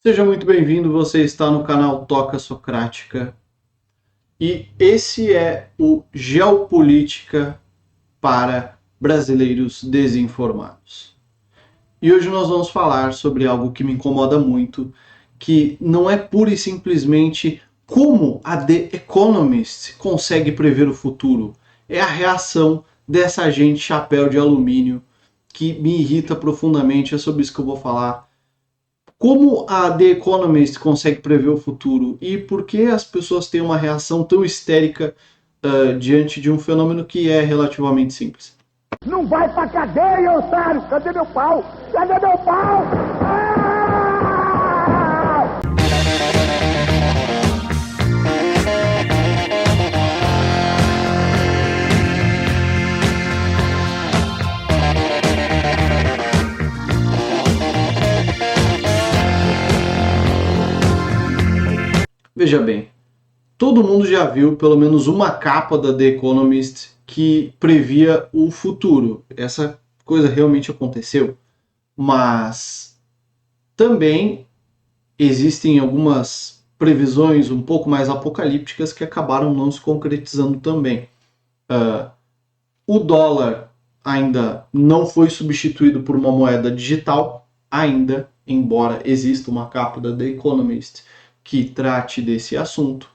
Seja muito bem-vindo, você está no canal Toca Socrática e esse é o Geopolítica para Brasileiros Desinformados. E hoje nós vamos falar sobre algo que me incomoda muito, que não é pura e simplesmente como a The Economist consegue prever o futuro. É a reação dessa gente chapéu de alumínio que me irrita profundamente, é sobre isso que eu vou falar. Como a The Economist consegue prever o futuro e por que as pessoas têm uma reação tão histérica diante de um fenômeno que é relativamente simples? Não vai pra cadeia, otário! Cadê meu pau? Cadê meu pau? Ah! Veja bem, todo mundo já viu pelo menos uma capa da The Economist que previa o futuro. Essa coisa realmente aconteceu, mas também existem algumas previsões um pouco mais apocalípticas que acabaram não se concretizando também. O dólar ainda não foi substituído por uma moeda digital, ainda, embora exista uma capa da The Economist que trate desse assunto.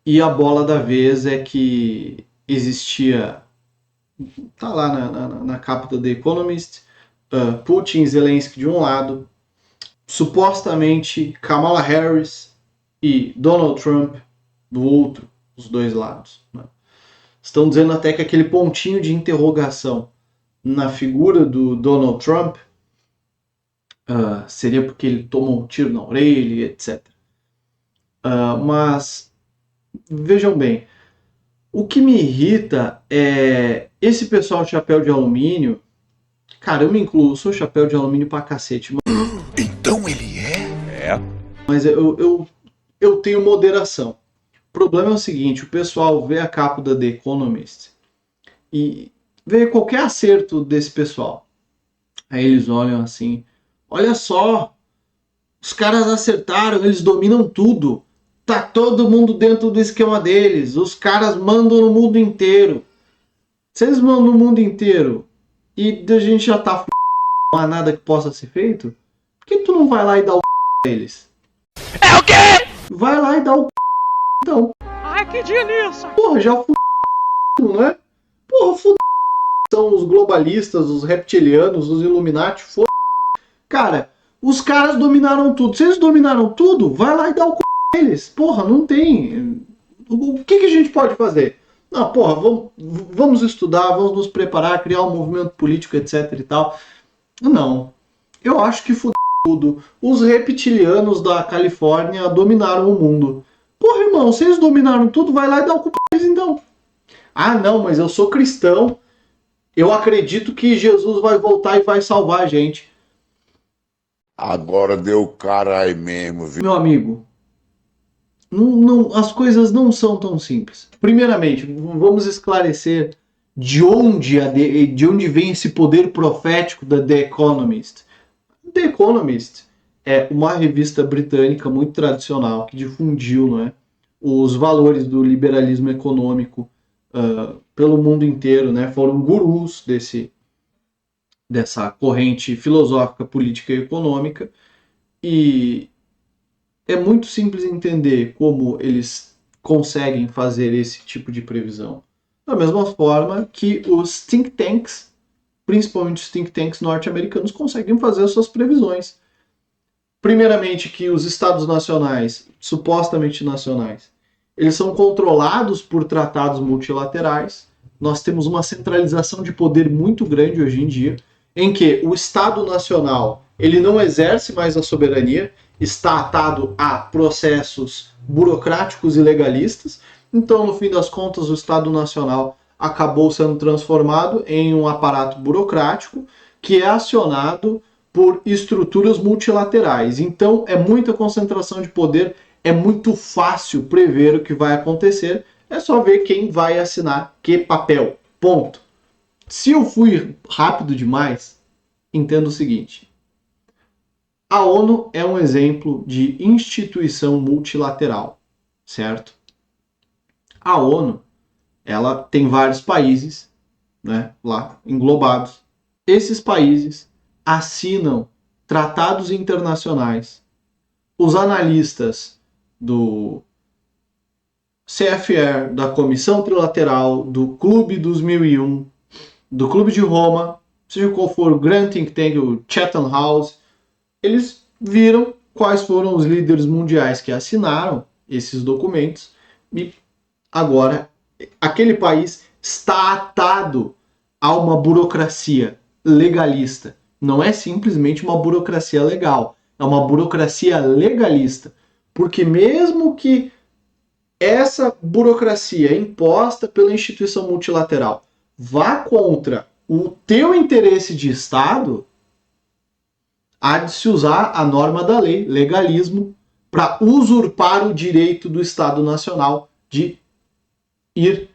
E a bola da vez é que existia, tá lá na capa da The Economist, Putin e Zelensky de um lado, supostamente Kamala Harris e Donald Trump do outro, os dois lados. Né? Estão dizendo até que aquele pontinho de interrogação na figura do Donald Trump seria porque ele tomou um tiro na orelha, etc. Mas vejam bem, o que me irrita é esse pessoal chapéu de alumínio. Cara, eu me incluo, eu sou chapéu de alumínio pra cacete. Então ele é? Mas eu tenho moderação. O problema é o seguinte, o pessoal vê a capa da The Economist e vê qualquer acerto desse pessoal. Aí eles olham assim, olha só, os caras acertaram, eles dominam tudo. Tá todo mundo dentro do esquema deles. Os caras mandam no mundo inteiro. Se eles mandam no mundo inteiro e a gente já tá não há nada que possa ser feito, por que tu não vai lá e dá o a eles? É o quê? Vai lá e dá o então. Ai, que delícia! Porra, já não é? Porra, são os globalistas, os reptilianos, os Illuminati, Cara, os caras dominaram tudo. Se eles dominaram tudo, vai lá e dá o eles. Porra, não tem. O que a gente pode fazer? Não, porra, vamos estudar, vamos nos preparar, criar um movimento político, etc e tal. Não. Eu acho que tudo. Os reptilianos da Califórnia dominaram o mundo. Porra, irmão, se eles dominaram tudo, vai lá e dá o eles então. Ah, não, mas eu sou cristão. Eu acredito que Jesus vai voltar e vai salvar a gente. Agora deu cara aí mesmo, viu? Meu amigo, as coisas não são tão simples. Primeiramente, vamos esclarecer de onde vem esse poder profético da The Economist. The Economist é uma revista britânica muito tradicional que difundiu, não é, os valores do liberalismo econômico pelo mundo inteiro. Né? Foram gurus dessa corrente filosófica, política e econômica. E é muito simples entender como eles conseguem fazer esse tipo de previsão. Da mesma forma que os think tanks, principalmente os think tanks norte-americanos, conseguem fazer as suas previsões. Primeiramente que os estados nacionais, supostamente nacionais, eles são controlados por tratados multilaterais. Nós temos uma centralização de poder muito grande hoje em dia, em que o Estado Nacional ele não exerce mais a soberania, está atado a processos burocráticos e legalistas. Então, no fim das contas, o Estado Nacional acabou sendo transformado em um aparato burocrático que é acionado por estruturas multilaterais. Então, é muita concentração de poder, é muito fácil prever o que vai acontecer, é só ver quem vai assinar que papel. Ponto. Se eu fui rápido demais, entenda o seguinte. A ONU é um exemplo de instituição multilateral, certo? A ONU, ela tem vários países, né, lá englobados. Esses países assinam tratados internacionais. Os analistas do CFR, da Comissão Trilateral, do Clube dos 1001, do Clube de Roma, seja qual for o Grand Think Tank, o Chatham House, eles viram quais foram os líderes mundiais que assinaram esses documentos e agora aquele país está atado a uma burocracia legalista. Não é simplesmente uma burocracia legal, é uma burocracia legalista. Porque mesmo que essa burocracia imposta pela instituição multilateral vá contra o teu interesse de Estado, há de se usar a norma da lei, legalismo, para usurpar o direito do Estado Nacional de ir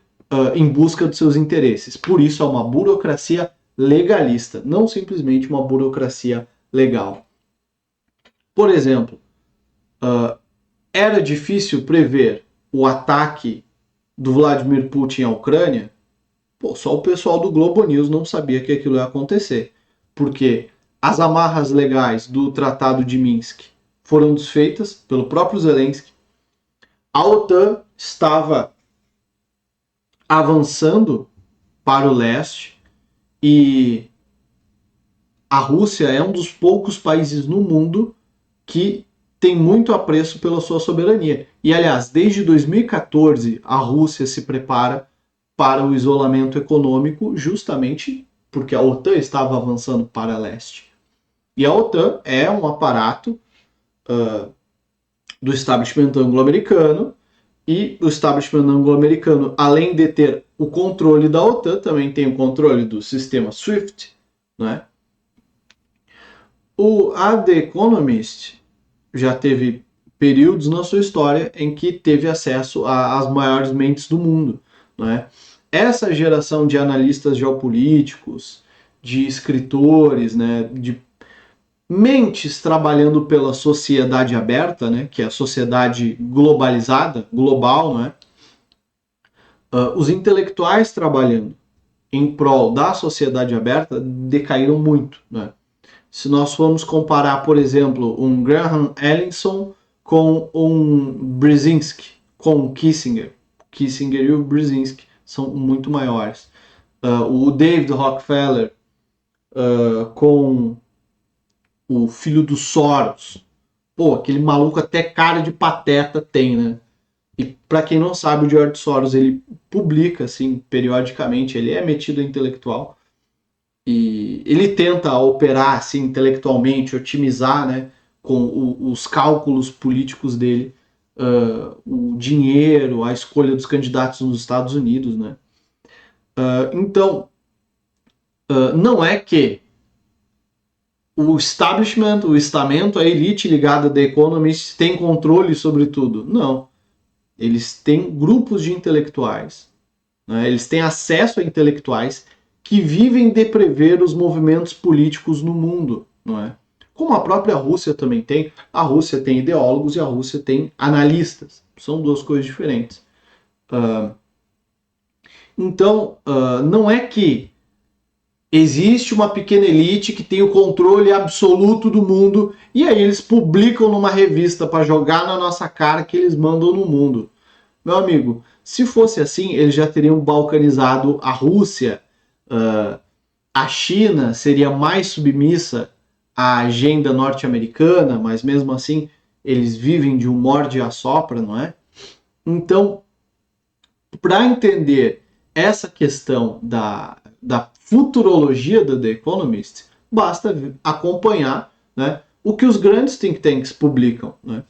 em busca dos seus interesses. Por isso é uma burocracia legalista, não simplesmente uma burocracia legal. Por exemplo, era difícil prever o ataque do Vladimir Putin à Ucrânia? Pô, só o pessoal do Globo News não sabia que aquilo ia acontecer. Porque as amarras legais do Tratado de Minsk foram desfeitas pelo próprio Zelensky. A OTAN estava avançando para o leste e a Rússia é um dos poucos países no mundo que tem muito apreço pela sua soberania. E, aliás, desde 2014, a Rússia se prepara para o isolamento econômico justamente porque a OTAN estava avançando para leste. E a OTAN é um aparato do establishment anglo-americano, e o establishment anglo-americano, além de ter o controle da OTAN, também tem o controle do sistema SWIFT, né? A The Economist já teve períodos na sua história em que teve acesso às maiores mentes do mundo, né? Essa geração de analistas geopolíticos, de escritores, né, de mentes trabalhando pela sociedade aberta, né, que é a sociedade globalizada, global, né? Os intelectuais trabalhando em prol da sociedade aberta decaíram muito, né? Se nós formos comparar, por exemplo, um Graham Allison com um Brzezinski, com um Kissinger. Kissinger e o Brzezinski são muito maiores. O David Rockefeller com o filho do Soros. Pô, aquele maluco até cara de pateta tem, né? E para quem não sabe, o George Soros, ele publica, assim, periodicamente, ele é metido a intelectual. E ele tenta operar assim, intelectualmente, otimizar, né, com os cálculos políticos dele, o dinheiro, a escolha dos candidatos nos Estados Unidos, né? Então, não é que o establishment, o estamento, a elite ligada da Economist tem controle sobre tudo. Não. Eles têm grupos de intelectuais, né? Eles têm acesso a intelectuais que vivem de prever os movimentos políticos no mundo, não é? Como a própria Rússia também tem. A Rússia tem ideólogos e a Rússia tem analistas. São duas coisas diferentes. Então, não é que existe uma pequena elite que tem o controle absoluto do mundo e aí eles publicam numa revista para jogar na nossa cara que eles mandam no mundo. Meu amigo, se fosse assim, eles já teriam balcanizado a Rússia. A China seria mais submissa à agenda norte-americana, mas mesmo assim eles vivem de um morde e assopra, não é? Então, para entender essa questão da futurologia da The Economist, basta acompanhar, né, o que os grandes think tanks publicam, né?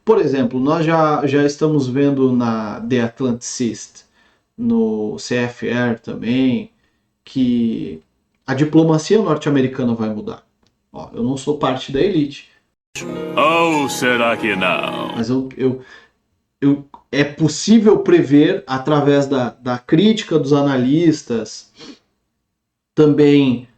Por exemplo, nós já estamos vendo na The Atlanticist, no CFR também, que a diplomacia norte-americana vai mudar. Ó, eu não sou parte da elite. Ou será que não? Mas é possível prever, através da crítica dos analistas, também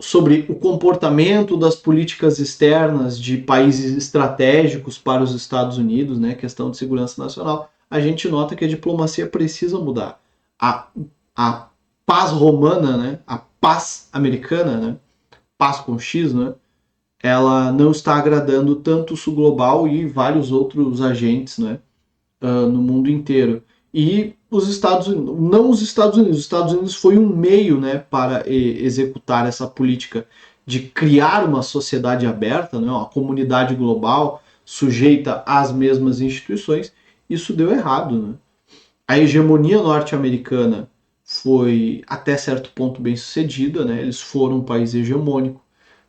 sobre o comportamento das políticas externas de países estratégicos para os Estados Unidos, né, questão de segurança nacional, a gente nota que a diplomacia precisa mudar. A paz romana, né, a paz americana, né, paz com X, né, ela não está agradando tanto o sul global e vários outros agentes, né, no mundo inteiro. E os Estados Unidos, não os Estados Unidos foi um meio, né, para executar essa política de criar uma sociedade aberta, né, uma comunidade global sujeita às mesmas instituições. Isso deu errado, né? A hegemonia norte-americana foi até certo ponto bem sucedida, né? Eles foram um país hegemônico,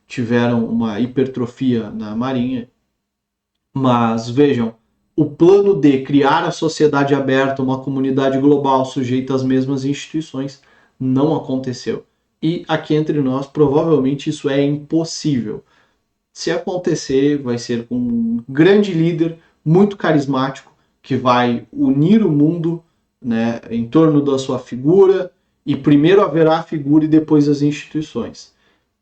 tiveram uma hipertrofia na marinha, mas vejam, o plano de criar a sociedade aberta, uma comunidade global sujeita às mesmas instituições, não aconteceu. E aqui entre nós, provavelmente isso é impossível. Se acontecer, vai ser com um grande líder, muito carismático, que vai unir o mundo, né, em torno da sua figura, e primeiro haverá a figura e depois as instituições.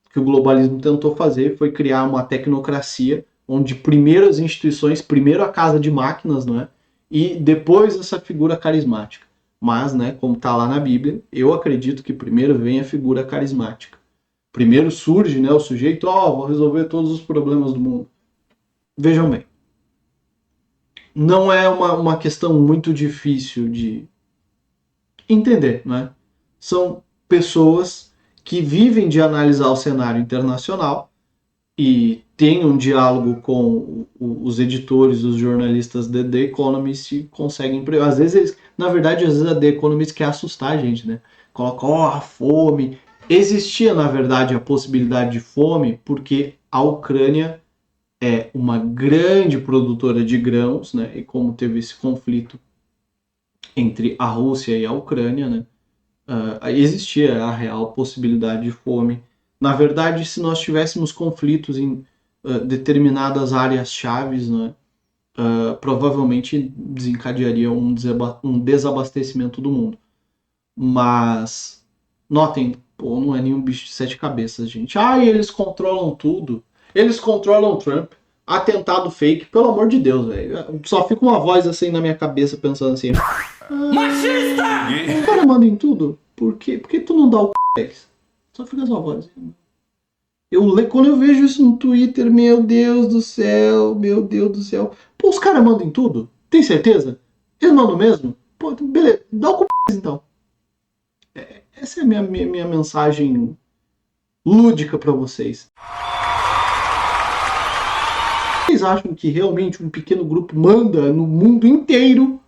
O que o globalismo tentou fazer foi criar uma tecnocracia, onde primeiro as instituições, primeiro a casa de máquinas, não é? E depois essa figura carismática. Mas, né, como está lá na Bíblia, eu acredito que primeiro vem a figura carismática. Primeiro surge, né, o sujeito, vou resolver todos os problemas do mundo. Vejam bem, não é uma questão muito difícil de entender, né? São pessoas que vivem de analisar o cenário internacional e tem um diálogo com os editores, os jornalistas de The Economist e conseguem... Às vezes, na verdade, às vezes a The Economist quer assustar a gente, né? Coloca, a fome. Existia, na verdade, a possibilidade de fome porque a Ucrânia é uma grande produtora de grãos, né? E como teve esse conflito entre a Rússia e a Ucrânia, né? Existia a real possibilidade de fome. Na verdade, se nós tivéssemos conflitos em determinadas áreas chaves, né, provavelmente desencadearia um desabastecimento do mundo. Mas, notem, não é nenhum bicho de 7 cabeças, gente. Eles controlam tudo. Eles controlam Trump. Atentado fake, pelo amor de Deus, velho. Só fica uma voz assim na minha cabeça pensando assim... Machista! O cara manda em tudo? Por que tu não dá o c... deles? Só fica sua voz. Quando eu vejo isso no Twitter, meu Deus do céu. Pô, os caras mandam em tudo? Tem certeza? Eles mandam mesmo? Pô, beleza, dá o c... então. Essa é a minha mensagem lúdica pra vocês. Vocês acham que realmente um pequeno grupo manda no mundo inteiro?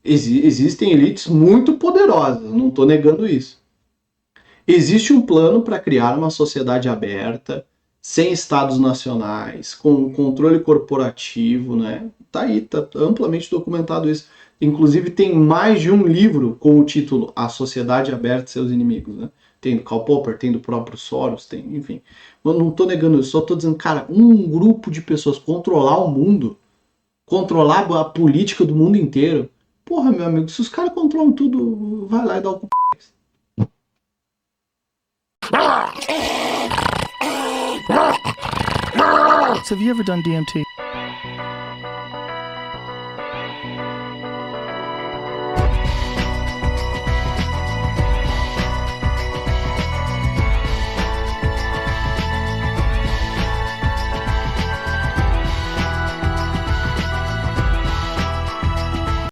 Existem elites muito poderosas, não estou negando isso. Existe um plano para criar uma sociedade aberta, sem estados nacionais, com controle corporativo, né? Tá aí, tá amplamente documentado isso. Inclusive tem mais de um livro com o título A Sociedade Aberta e Seus Inimigos, né? Tem do Karl Popper, tem do próprio Soros, tem, enfim. Eu não estou negando isso, só estou dizendo, cara, um grupo de pessoas controlar o mundo, controlar a política do mundo inteiro. Porra, meu amigo, se os caras controlam tudo, vai lá e dá o c... Have you ever done DMT?